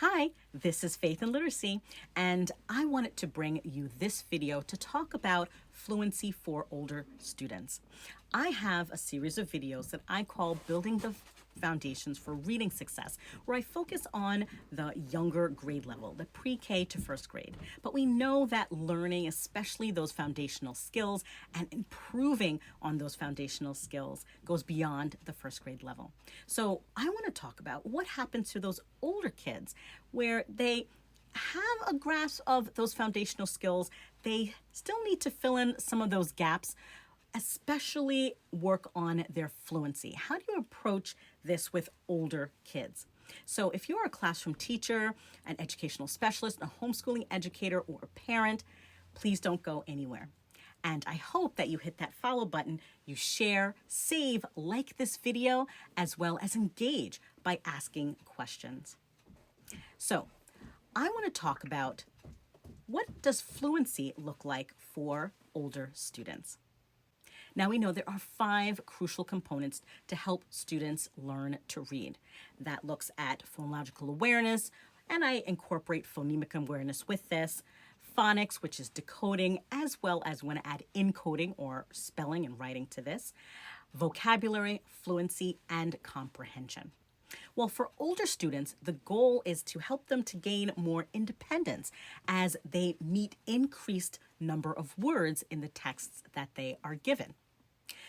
Hi, this is Faith and Literacy, and I wanted to bring you this video to talk about fluency for older students. I have a series of videos that I call Building the Foundations for Reading Success, where I focus on the younger grade level, the pre-K to first grade. But we know that learning, especially those foundational skills and improving on those foundational skills, goes beyond the first grade level. So I want to talk about what happens to those older kids where they have a grasp of those foundational skills. They still need to fill in some of those gaps, especially work on their fluency. How do you approach this with older kids? So if you're a classroom teacher, an educational specialist, a homeschooling educator, or a parent, please don't go anywhere. And I hope that you hit that follow button, you share, save, like this video, as well as engage by asking questions. So I want to talk about what does fluency look like for older students. Now we know there are 5 crucial components to help students learn to read. That looks at phonological awareness, and I incorporate phonemic awareness with this, phonics, which is decoding, as well as want to add encoding or spelling and writing to this, vocabulary, fluency, and comprehension. Well, for older students, the goal is to help them to gain more independence as they meet increased number of words in the texts that they are given.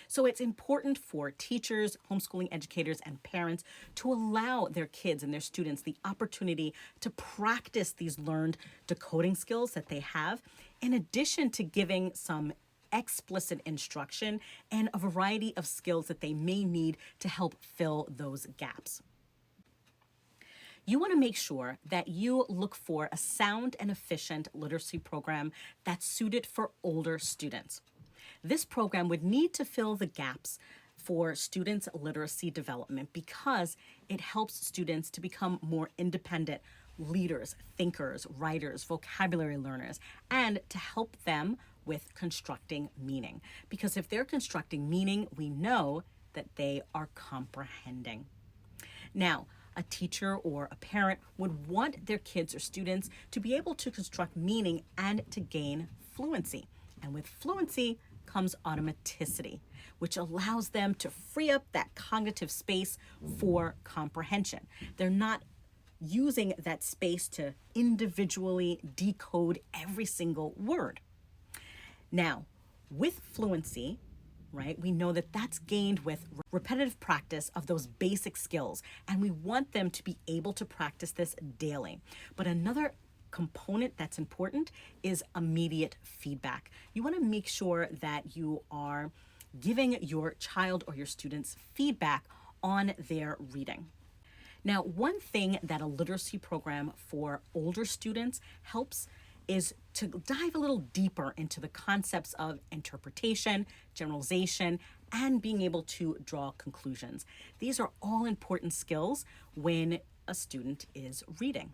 So it's important for teachers, homeschooling educators, and parents to allow their kids and their students the opportunity to practice these learned decoding skills that they have, in addition to giving some explicit instruction and a variety of skills that they may need to help fill those gaps. You want to make sure that you look for a sound and efficient literacy program that's suited for older students. This program would need to fill the gaps for students' literacy development because it helps students to become more independent leaders, thinkers, writers, vocabulary learners, and to help them with constructing meaning. Because if they're constructing meaning, we know that they are comprehending. Now, a teacher or a parent would want their kids or students to be able to construct meaning and to gain fluency. And with fluency comes automaticity, which allows them to free up that cognitive space for comprehension. They're not using that space to individually decode every single word. Now, with fluency, right, we know that that's gained with repetitive practice of those basic skills, and we want them to be able to practice this daily. But another component that's important is immediate feedback. You want to make sure that you are giving your child or your students feedback on their reading. Now, one thing that a literacy program for older students helps is to dive a little deeper into the concepts of interpretation, generalization, and being able to draw conclusions. These are all important skills when a student is reading.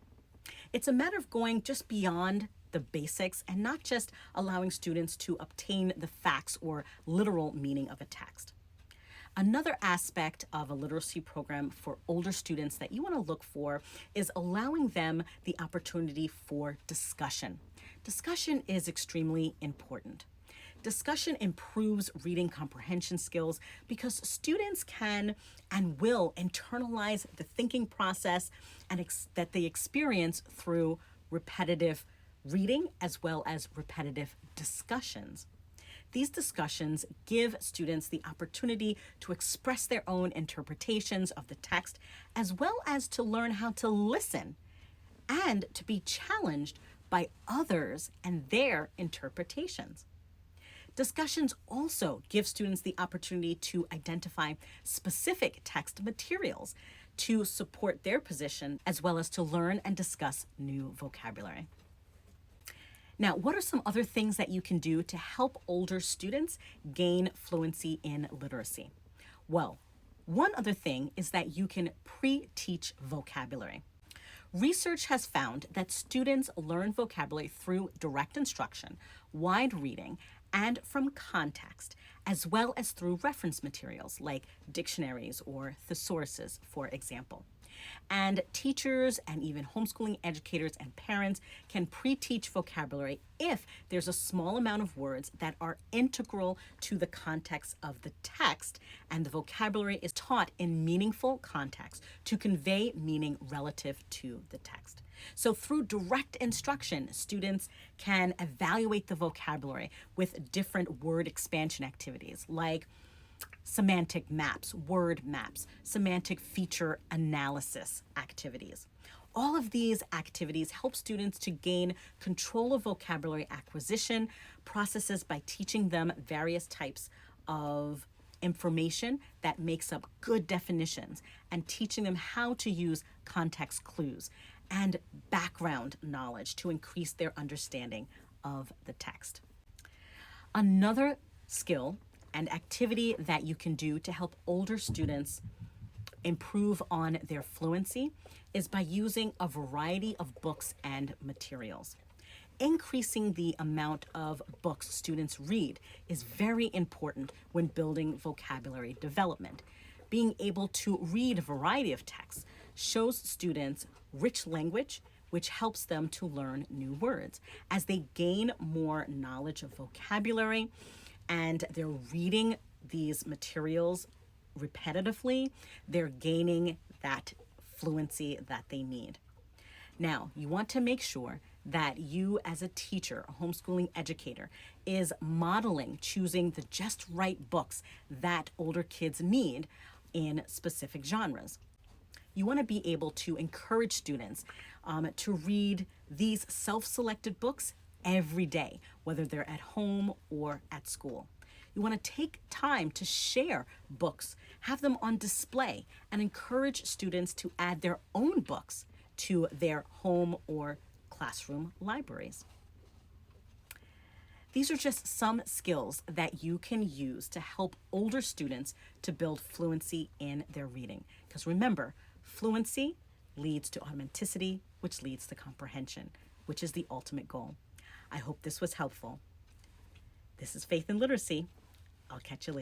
It's a matter of going just beyond the basics and not just allowing students to obtain the facts or literal meaning of a text. Another aspect of a literacy program for older students that you want to look for is allowing them the opportunity for discussion. Discussion is extremely important. Discussion improves reading comprehension skills because students can and will internalize the thinking process and that they experience through repetitive reading as well as repetitive discussions. These discussions give students the opportunity to express their own interpretations of the text, as well as to learn how to listen and to be challenged by others and their interpretations. Discussions also give students the opportunity to identify specific text materials to support their position, as well as to learn and discuss new vocabulary. Now, what are some other things that you can do to help older students gain fluency in literacy? Well, one other thing is that you can pre-teach vocabulary. Research has found that students learn vocabulary through direct instruction, wide reading, and from context, as well as through reference materials like dictionaries or thesauruses, for example. And teachers and even homeschooling educators and parents can pre-teach vocabulary if there's a small amount of words that are integral to the context of the text, and the vocabulary is taught in meaningful context to convey meaning relative to the text. So through direct instruction, students can evaluate the vocabulary with different word expansion activities like semantic maps, word maps, semantic feature analysis activities. All of these activities help students to gain control of vocabulary acquisition processes by teaching them various types of information that makes up good definitions and teaching them how to use context clues and background knowledge to increase their understanding of the text. Another skill and activity that you can do to help older students improve on their fluency is by using a variety of books and materials. Increasing the amount of books students read is very important when building vocabulary development. Being able to read a variety of texts shows students rich language, which helps them to learn new words. As they gain more knowledge of vocabulary and they're reading these materials repetitively, they're gaining that fluency that they need. Now, you want to make sure that you as a teacher, a homeschooling educator, is modeling choosing the just right books that older kids need in specific genres. You want to be able to encourage students to read these self-selected books every day, whether they're at home or at school. You want to take time to share books, have them on display, and encourage students to add their own books to their home or classroom libraries. These are just some skills that you can use to help older students to build fluency in their reading. Because remember, fluency leads to automaticity, which leads to comprehension, which is the ultimate goal. I hope this was helpful. This is Faith and Literacy. I'll catch you later.